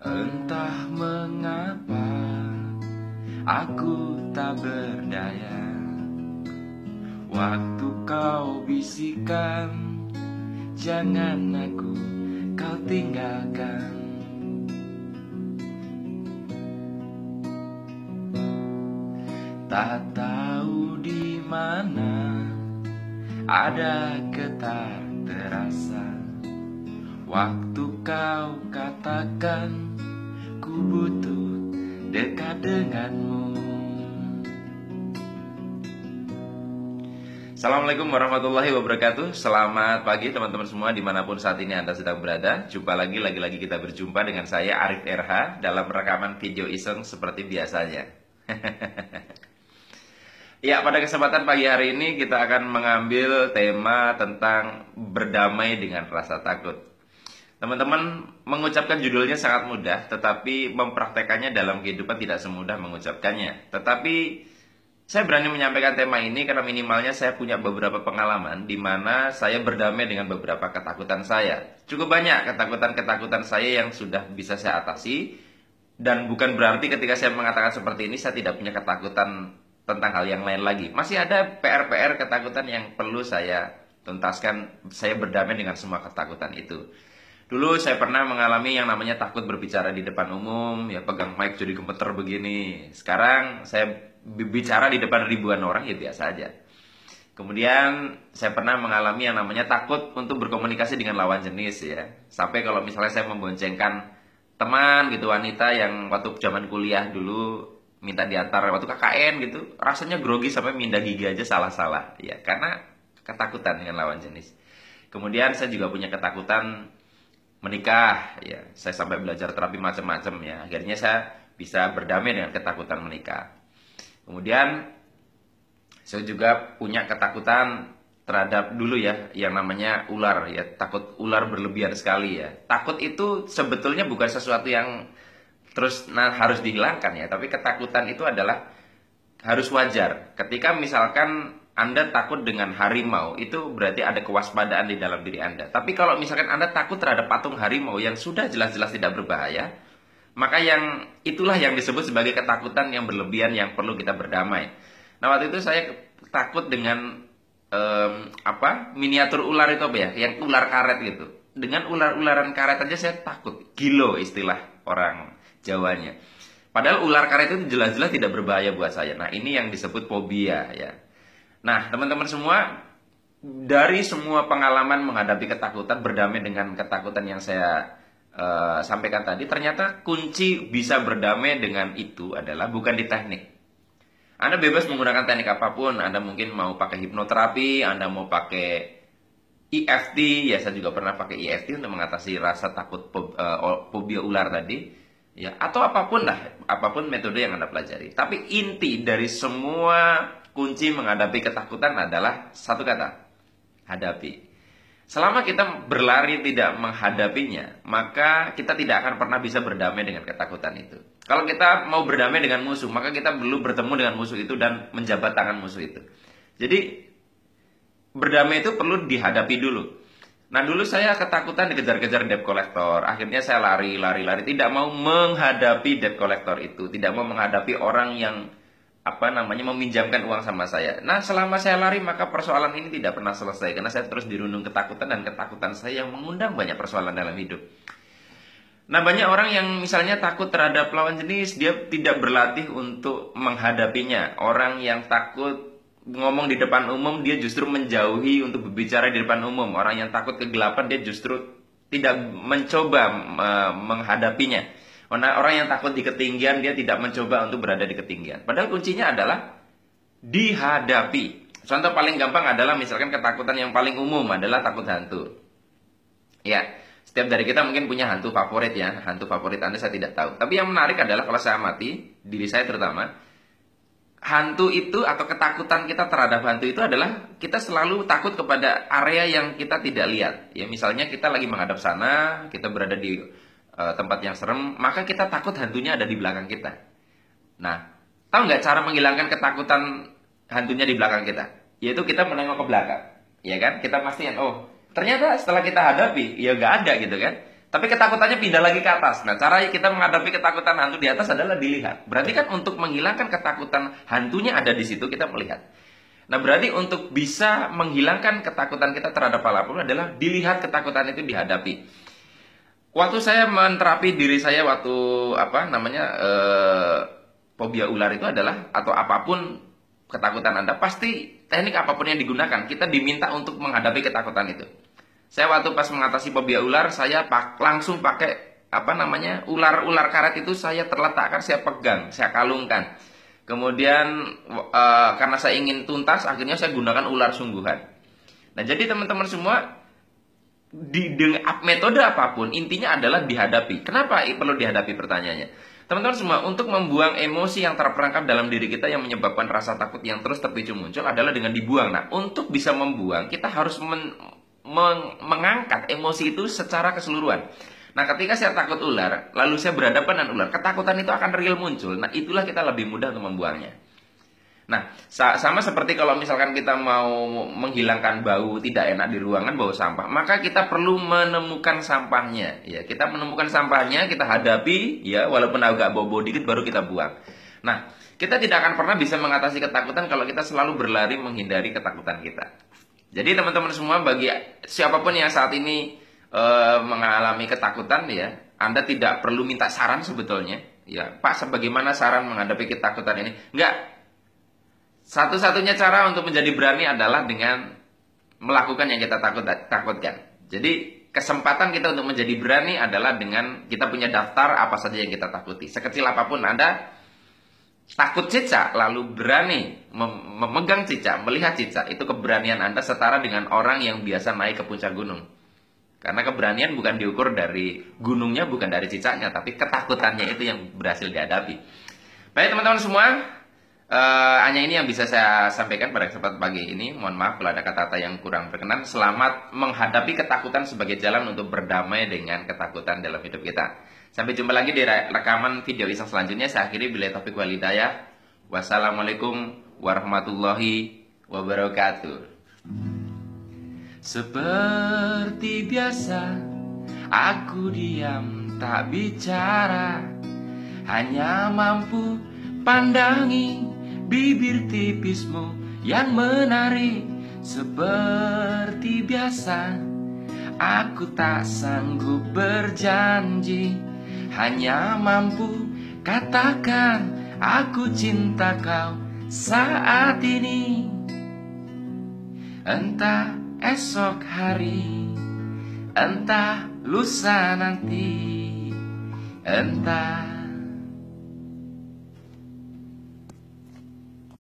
Entah mengapa aku tak berdaya. Waktu kau bisikan, jangan aku kau tinggalkan. Tak tahu di mana ada getar terasa. Waktu kau katakan ku butuh dekat denganmu. Assalamualaikum warahmatullahi wabarakatuh. Selamat pagi teman-teman semua dimanapun saat ini Anda sedang berada. Jumpa lagi kita berjumpa dengan saya Arif RH dalam rekaman video iseng seperti biasanya. Ya, pada kesempatan pagi hari ini kita akan mengambil tema tentang berdamai dengan rasa takut. Teman-teman, mengucapkan judulnya sangat mudah, tetapi mempraktekannya dalam kehidupan tidak semudah mengucapkannya. Tetapi saya berani menyampaikan tema ini karena minimalnya saya punya beberapa pengalaman di mana saya berdamai dengan beberapa ketakutan saya. Cukup banyak ketakutan-ketakutan saya yang sudah bisa saya atasi, dan bukan berarti ketika saya mengatakan seperti ini saya tidak punya ketakutan tentang hal yang lain lagi. Masih ada PR-PR ketakutan yang perlu saya tuntaskan. Saya berdamai dengan semua ketakutan itu. Dulu saya pernah mengalami yang namanya takut berbicara di depan umum, ya pegang mic jadi gemeter begini. Sekarang saya bicara di depan ribuan orang, ya biasa aja. Kemudian saya pernah mengalami yang namanya takut untuk berkomunikasi dengan lawan jenis, ya. Sampai kalau misalnya saya memboncengkan teman gitu, wanita yang waktu zaman kuliah dulu minta diantar waktu KKN gitu, rasanya grogi sampai minda gigi aja salah-salah, ya karena ketakutan dengan lawan jenis. Kemudian saya juga punya ketakutan menikah, ya saya sampai belajar terapi macam-macam, ya akhirnya saya bisa berdamai dengan ketakutan menikah. Kemudian saya juga punya ketakutan terhadap dulu ya yang namanya ular, ya takut ular berlebihan sekali, ya. Takut itu sebetulnya bukan sesuatu yang terus harus dihilangkan, ya, tapi ketakutan itu adalah harus wajar. Ketika misalkan Anda takut dengan harimau, itu berarti ada kewaspadaan di dalam diri Anda. Tapi kalau misalkan Anda takut terhadap patung harimau yang sudah jelas-jelas tidak berbahaya, maka itulah yang disebut sebagai ketakutan yang berlebihan yang perlu kita berdamai. Nah, waktu itu saya takut dengan miniatur ular itu apa ya, yang ular karet gitu. Dengan ular-ularan karet aja saya takut, gilo istilah orang Jawanya. Padahal ular karet itu jelas-jelas tidak berbahaya buat saya. Nah, ini yang disebut fobia, ya. Nah, teman-teman semua, dari semua pengalaman menghadapi ketakutan, berdamai dengan ketakutan yang saya sampaikan tadi, ternyata kunci bisa berdamai dengan itu adalah bukan di teknik. Anda bebas menggunakan teknik apapun. Anda mungkin mau pakai hipnoterapi, Anda mau pakai EFT, ya saya juga pernah pakai EFT untuk mengatasi rasa takut fobia ular tadi. Ya, atau apapun lah, apapun metode yang Anda pelajari. Tapi inti dari semua kunci menghadapi ketakutan adalah satu kata, hadapi. Selama kita berlari tidak menghadapinya, maka kita tidak akan pernah bisa berdamai dengan ketakutan itu. Kalau kita mau berdamai dengan musuh, maka kita perlu bertemu dengan musuh itu dan menjabat tangan musuh itu. Jadi, berdamai itu perlu dihadapi dulu. Nah, dulu saya ketakutan dikejar-kejar debt collector. Akhirnya saya lari, tidak mau menghadapi debt collector itu, tidak mau menghadapi orang yang meminjamkan uang sama saya. Nah, selama saya lari maka persoalan ini tidak pernah selesai karena saya terus dirundung ketakutan, dan ketakutan saya yang mengundang banyak persoalan dalam hidup. Nah, banyak orang yang misalnya takut terhadap lawan jenis, dia tidak berlatih untuk menghadapinya. Orang yang takut ngomong di depan umum, dia justru menjauhi untuk berbicara di depan umum. Orang yang takut kegelapan, dia justru tidak mencoba menghadapinya. Orang yang takut di ketinggian, dia tidak mencoba untuk berada di ketinggian. Padahal kuncinya adalah dihadapi. Contoh paling gampang adalah misalkan ketakutan yang paling umum adalah takut hantu. Ya, setiap dari kita mungkin punya hantu favorit, ya. Hantu favorit Anda saya tidak tahu. Tapi yang menarik adalah kalau saya amati, diri saya terutama, hantu itu atau ketakutan kita terhadap hantu itu adalah kita selalu takut kepada area yang kita tidak lihat. Ya, misalnya kita lagi menghadap sana, kita berada di tempat yang serem, maka kita takut hantunya ada di belakang kita. Nah, tahu nggak cara menghilangkan ketakutan hantunya di belakang kita? Yaitu kita menengok ke belakang, ya kan? Kita pastiin, oh ternyata setelah kita hadapi, ya nggak ada gitu kan. Tapi ketakutannya pindah lagi ke atas. Nah, cara kita menghadapi ketakutan hantu di atas adalah dilihat. Berarti kan untuk menghilangkan ketakutan hantunya ada di situ, kita melihat. Nah, berarti untuk bisa menghilangkan ketakutan kita terhadap apapun adalah dilihat ketakutan itu dihadapi. Waktu saya menterapi diri saya waktu fobia ular itu adalah, atau apapun ketakutan Anda, pasti teknik apapun yang digunakan, kita diminta untuk menghadapi ketakutan itu. Saya waktu pas mengatasi fobia ular, saya langsung pakai ular karet itu saya terletakkan, saya pegang, saya kalungkan. Kemudian karena saya ingin tuntas, akhirnya saya gunakan ular sungguhan. Nah, jadi teman-teman semua, dengan metode apapun, intinya adalah dihadapi. Kenapa perlu dihadapi pertanyaannya? Teman-teman semua, untuk membuang emosi yang terperangkap dalam diri kita yang menyebabkan rasa takut yang terus terpicu muncul adalah dengan dibuang. Nah, untuk bisa membuang, kita harus mengangkat emosi itu secara keseluruhan. Nah, ketika saya takut ular, lalu saya berhadapan dengan ular, ketakutan itu akan real muncul. Nah, itulah kita lebih mudah untuk membuangnya. Nah, sama seperti kalau misalkan kita mau menghilangkan bau tidak enak di ruangan, bau sampah, maka kita perlu menemukan sampahnya. Ya, kita menemukan sampahnya, kita hadapi, ya, walaupun agak bau-bau dikit, baru kita buang. Nah, kita tidak akan pernah bisa mengatasi ketakutan kalau kita selalu berlari menghindari ketakutan kita. Jadi teman-teman semua, bagi siapapun yang saat ini mengalami ketakutan, ya, Anda tidak perlu minta saran sebetulnya. Ya, Pak, sebagaimana saran menghadapi ketakutan ini? Enggak. Satu-satunya cara untuk menjadi berani adalah dengan melakukan yang kita takutkan. Jadi kesempatan kita untuk menjadi berani adalah dengan kita punya daftar apa saja yang kita takuti. Sekecil apapun Anda takut cicak, lalu berani memegang cicak, melihat cicak, itu keberanian Anda setara dengan orang yang biasa naik ke puncak gunung. Karena keberanian bukan diukur dari gunungnya, bukan dari cicaknya, tapi ketakutannya itu yang berhasil dihadapi. Baik teman-teman semua, hanya ini yang bisa saya sampaikan pada kesempatan pagi ini. Mohon maaf kalau ada kata-kata yang kurang berkenan. Selamat menghadapi ketakutan sebagai jalan untuk berdamai dengan ketakutan dalam hidup kita. Sampai jumpa lagi di rekaman video Iseng selanjutnya. Saya akhiri, billahi taufiq wal hidayah. Wassalamualaikum warahmatullahi wabarakatuh. Seperti biasa, aku diam tak bicara, hanya mampu pandangi bibir tipismu yang menarik. Seperti biasa, aku tak sanggup berjanji, hanya mampu katakan aku cinta kau saat ini. Entah esok hari, entah lusa nanti, entah